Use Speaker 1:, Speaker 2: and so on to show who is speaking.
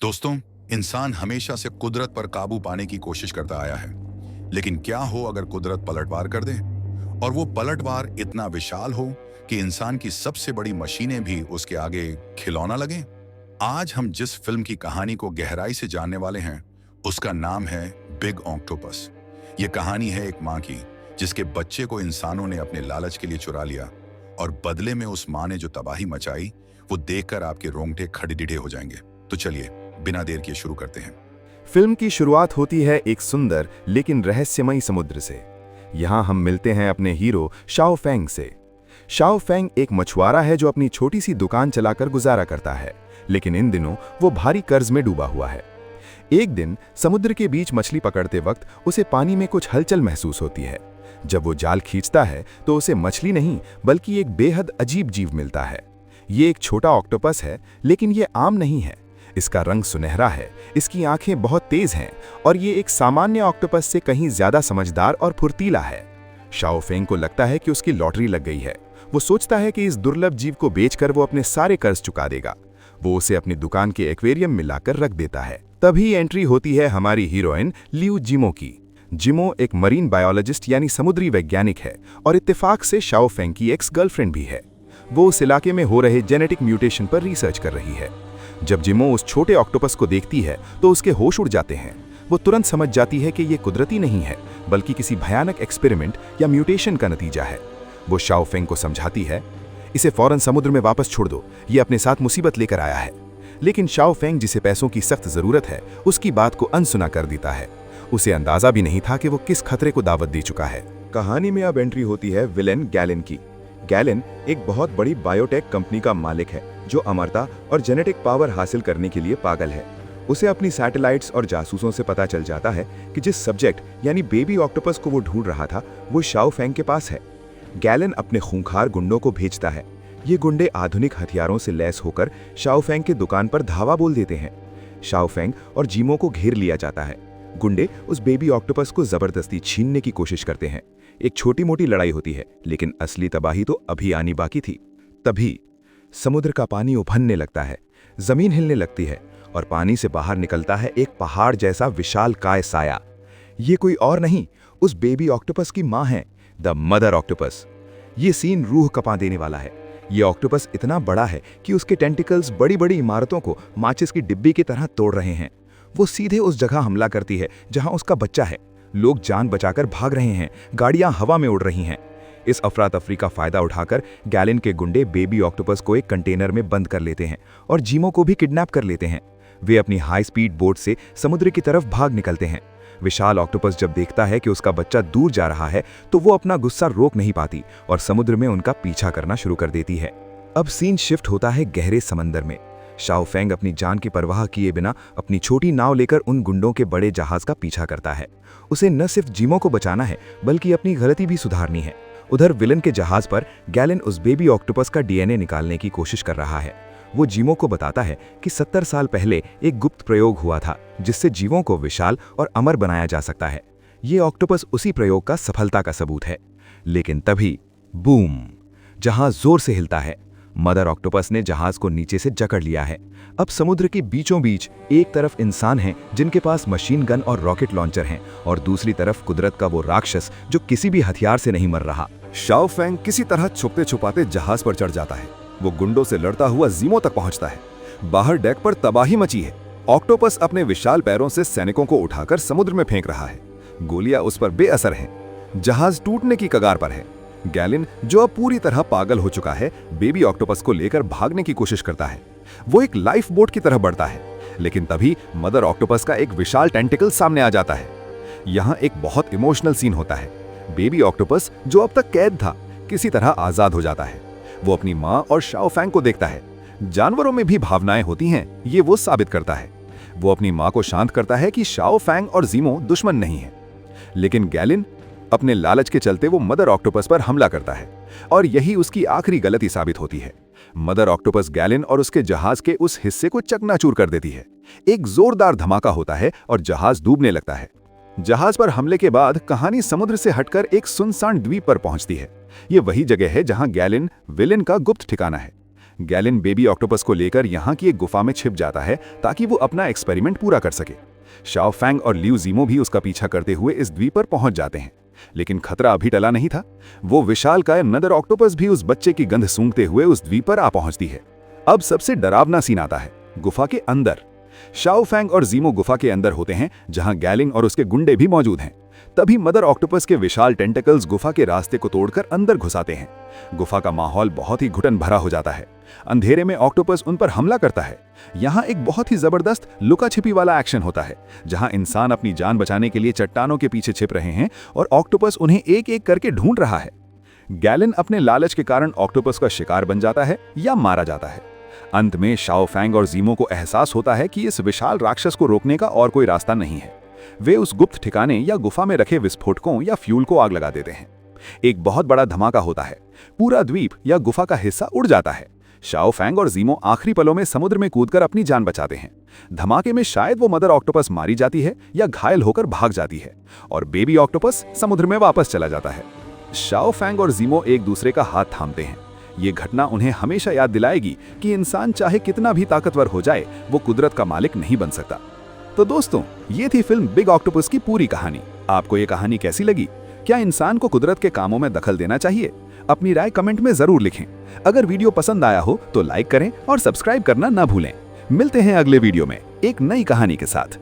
Speaker 1: दोस्तों, इंसान हमेशा से कुदरत पर काबू पाने की कोशिश करता आया है। लेकिन क्या हो अगर कुदरत पलटवार कर दे और वो पलटवार इतना विशाल हो कि इंसान की सबसे बड़ी मशीनें भी उसके आगे खिलौना लगें। आज हम जिस फिल्म की कहानी को गहराई से जानने वाले हैं उसका नाम है बिग ऑक्टोपस। ये कहानी है एक माँ की जिसके बच्चे को इंसानों ने अपने लालच के लिए चुरा लिया और बदले में उस माँ ने जो तबाही मचाई वो देखकर आपके रोंगटे खड़े हो जाएंगे। तो चलिए बिना देर किए शुरू करते हैं।
Speaker 2: फिल्म की शुरुआत होती है एक सुंदर लेकिन रहस्यमयी समुद्र से। यहाँ हम मिलते हैं अपने हीरो शाओ फेंग से। शाओ फेंग एक मछुआरा है जो अपनी छोटी सी दुकान चलाकर गुजारा करता है, लेकिन इन दिनों वो भारी कर्ज में डूबा हुआ है। एक दिन समुद्र के बीच मछली पकड़ते वक्त उसे पानी में कुछ हलचल महसूस होती है। जब वो जाल खींचता है तो उसे मछली नहीं बल्कि एक बेहद अजीब जीव मिलता है। ये एक छोटा ऑक्टोपस है, लेकिन ये आम नहीं है। इसका रंग सुनहरा है, इसकी आंखें बहुत तेज हैं और ये एक सामान्य ऑक्टोपस से कहीं ज्यादा समझदार और फुर्तीला है। शाओ फेंग को लगता है कि उसकी लॉटरी लग गई है। वो सोचता है कि इस दुर्लभ जीव को बेचकर वो अपने सारे कर्ज चुका देगा। वो उसे अपनी दुकान के एक्वेरियम में लाकर रख देता है। तभी एंट्री होती है हमारी हीरोइन लियू जिमो की। जिमो एक मरीन बायोलॉजिस्ट यानी समुद्री वैज्ञानिक है और इत्तेफाक से शाओ फेंग की एक्स गर्लफ्रेंड भी है। वो उस इलाके में हो रहे जेनेटिक म्यूटेशन पर रिसर्च कर रही है। जब जिमो उस छोटे ऑक्टोपस को देखती है तो उसके होश उड़ जाते हैं। वो तुरंत समझ जाती है कि ये कुदरती नहीं है बल्कि किसी भयानक एक्सपेरिमेंट या म्यूटेशन का नतीजा है। वो शाओ फेंग को समझाती है, इसे फौरन समुद्र में वापस छोड़ दो, ये अपने साथ मुसीबत लेकर आया है। लेकिन शाओ फेंग, जिसे पैसों की सख्त जरूरत है, उसकी बात को अनसुना कर देता है। उसे अंदाजा भी नहीं था कि वो किस खतरे को दावत दे चुका है। कहानी में अब एंट्री होती है विलेन गैलेन की। गैलेन एक बहुत बड़ी बायोटेक कंपनी का मालिक है जो अमरता और जेनेटिक पावर हासिल करने के लिए पागल है। उसे अपनी सैटेलाइट्स और जासूसों से पता चल जाता है कि जिस सब्जेक्ट यानी बेबी ऑक्टोपस को वो ढूंढ रहा था वो शाओ फेंग के पास है। गैलेन अपने खूंखार गुंडों को भेजता है। ये गुंडे आधुनिक हथियारों से लैस होकर शाओ फेंग की दुकान पर धावा बोल देते हैं। शाओ फेंग और जिमो को घेर लिया जाता है। गुंडे उस बेबी ऑक्टोपस को जबरदस्ती छीनने की कोशिश करते हैं। एक छोटी मोटी लड़ाई होती है, लेकिन असली तबाही तो अभी आनी बाकी थी। तभी समुद्र का पानी उफनने लगता है, जमीन हिलने लगती है और पानी से बाहर निकलता है एक पहाड़ जैसा विशालकाय साया। ये कोई और नहीं, उस बेबी ऑक्टोपस की मां है, द मदर ऑक्टोपस। ये सीन रूह कपा देने वाला है। ये ऑक्टोपस इतना बड़ा है कि उसके टेंटिकल्स बड़ी बड़ी इमारतों को माचिस की डिब्बी की तरह तोड़ रहे हैं। वो सीधे उस जगह हमला करती है जहां उसका बच्चा है। लोग जान बचाकर भाग रहे हैं, गाड़ियां हवा में उड़ रही हैं। इस अफरा तफरी का फायदा उठाकर गैलेन के गुंडे बेबी ऑक्टोपस को एक कंटेनर में बंद कर लेते हैं और जिमो को भी किडनैप कर लेते हैं। वे अपनी हाई स्पीड बोट से समुद्र की तरफ भाग निकलते हैं। विशाल ऑक्टोपस जब देखता है कि उसका बच्चा दूर जा रहा है तो वो अपना गुस्सा रोक नहीं पाती और समुद्र में उनका पीछा करना शुरू कर देती है। अब सीन शिफ्ट होता है गहरे समंदर में। शाओ फेंग अपनी जान की परवाह किए बिना अपनी छोटी नाव लेकर उन गुंडों के बड़े जहाज का पीछा करता है। उसे न सिर्फ जिमो को बचाना है बल्कि अपनी गलती भी सुधारनी है। उधर विलन के जहाज पर गैलेन उस बेबी ऑक्टोपस का डीएनए निकालने की कोशिश कर रहा है। वो जिमो को बताता है कि 70 साल पहले एक गुप्त प्रयोग हुआ था जिससे जीवों को विशाल और अमर बनाया जा सकता है। ये ऑक्टोपस उसी प्रयोग का सफलता का सबूत है। लेकिन तभी बूम, जहाज जोर से हिलता है। मदर ऑक्टोपस ने जहाज को नीचे से जकड़ लिया है। अब समुद्र के बीचों बीच एक तरफ इंसान हैं जिनके पास मशीन गन और रॉकेट लॉन्चर हैं और दूसरी तरफ कुदरत का वो राक्षस जो किसी भी हथियार से नहीं मर रहा।
Speaker 3: शाओ फेंग किसी तरह छुपते छुपाते जहाज पर चढ़ जाता है। वो गुंडों से लड़ता हुआ जिमो तक पहुंचता है। बाहर डेक पर तबाही मची है। ऑक्टोपस अपने विशाल पैरों से सैनिकों को उठाकर समुद्र में फेंक रहा है। गोलियां उस पर बेअसर हैं। जहाज टूटने की कगार पर है। गैलेन, जो अब पूरी तरह पागल हो चुका है, बेबी ऑक्टोपस को लेकर भागने की कोशिश करता है। वो एक लाइफ बोट की तरह बढ़ता है, लेकिन तभी मदर ऑक्टोपस का एक विशाल टेंटिकल सामने आ जाता है। यहाँ एक बहुत इमोशनल सीन होता है। बेबी ऑक्टोपस, जो अब तक कैद था, किसी तरह आजाद हो जाता है। वो अपनी माँ और शाओ फेंग को देखता है। जानवरों में भी भावनाएं होती हैं, ये वो साबित करता है। वो अपनी माँ को शांत करता है कि शाओ फेंग और जिमो दुश्मन नहीं है। लेकिन गैलेन, अपने लालच के चलते वो मदर ऑक्टोपस पर हमला करता है और यही उसकी आखिरी गलती साबित होती है। मदर ऑक्टोपस गैलेन और उसके जहाज के उस हिस्से को चकनाचूर कर देती है। एक जोरदार धमाका होता है और जहाज डूबने लगता है। जहाज पर हमले के बाद कहानी समुद्र से हटकर एक सुनसान द्वीप पर पहुंचती है। ये वही जगह है जहां गैलेन विलेन का गुप्त ठिकाना है। गैलिन बेबी ऑक्टोपस को लेकर यहाँ की एक गुफा में छिप जाता है ताकि वो अपना एक्सपेरिमेंट पूरा कर सके। शाओ फैंग और लियू जीमो भी उसका पीछा करते हुए इस द्वीप पर पहुंच जाते हैं, लेकिन खतरा अभी टला नहीं था। वो विशालकाय नदर ऑक्टोपस भी उस बच्चे की गंध सूंघते हुए उस द्वीप पर आ पहुंचती है। अब सबसे डरावना सीन आता है गुफा के अंदर। शाओ फैंग और जीमो गुफा के अंदर होते हैं, जहां गैलिन और उसके गुंडे भी मौजूद हैं। तभी मदर ऑक्टोपस के विशाल टेंटेकल्स गुफा के रास्ते को तोड़कर अंदर घुसाते हैं। गुफा का माहौल बहुत ही घुटन भरा हो जाता है। अंधेरे में ऑक्टोपस उन पर हमला करता है। यहाँ एक बहुत ही जबरदस्त लुका छिपी वाला एक्शन होता है, जहां इंसान अपनी जान बचाने के लिए चट्टानों के पीछे छिप रहे हैं और ऑक्टोपस उन्हें एक एक करके ढूंढ रहा है। गैलिन अपने लालच के कारण ऑक्टोपस का शिकार बन जाता है या मारा जाता है। अंत में शाओ फैंग और जीमो को एहसास होता है कि इस विशाल राक्षस को रोकने का और कोई रास्ता नहीं है। वे उस गुप्त ठिकाने या गुफा में रखे विस्फोटकों या फ्यूल को आग लगा देते हैं। एक बहुत बड़ा धमाका होता है। पूरा द्वीप या गुफा का हिस्सा उड़ जाता है। शाओ फैंग और जीमो आखिरी पलों में समुद्र में कूदकर अपनी जान बचाते हैं। धमाके में शायद वो मदर ऑक्टोपस मारी जाती है या घायल होकर भाग जाती है और बेबी ऑक्टोपस समुद्र में वापस चला जाता है। शाओ फैंग और जीमो एक दूसरे का हाथ थामते हैं। ये घटना उन्हें हमेशा याद दिलाएगी कि इंसान चाहे कितना भी ताकतवर हो जाए, वो कुदरत का मालिक नहीं बन सकता। तो दोस्तों, ये थी फिल्म बिग ऑक्टोपस की पूरी कहानी। आपको ये कहानी कैसी लगी? क्या इंसान को कुदरत के कामों में दखल देना चाहिए? अपनी राय कमेंट में जरूर लिखें। अगर वीडियो पसंद आया हो तो लाइक करें और सब्सक्राइब करना ना भूलें। मिलते हैं अगले वीडियो में एक नई कहानी के साथ।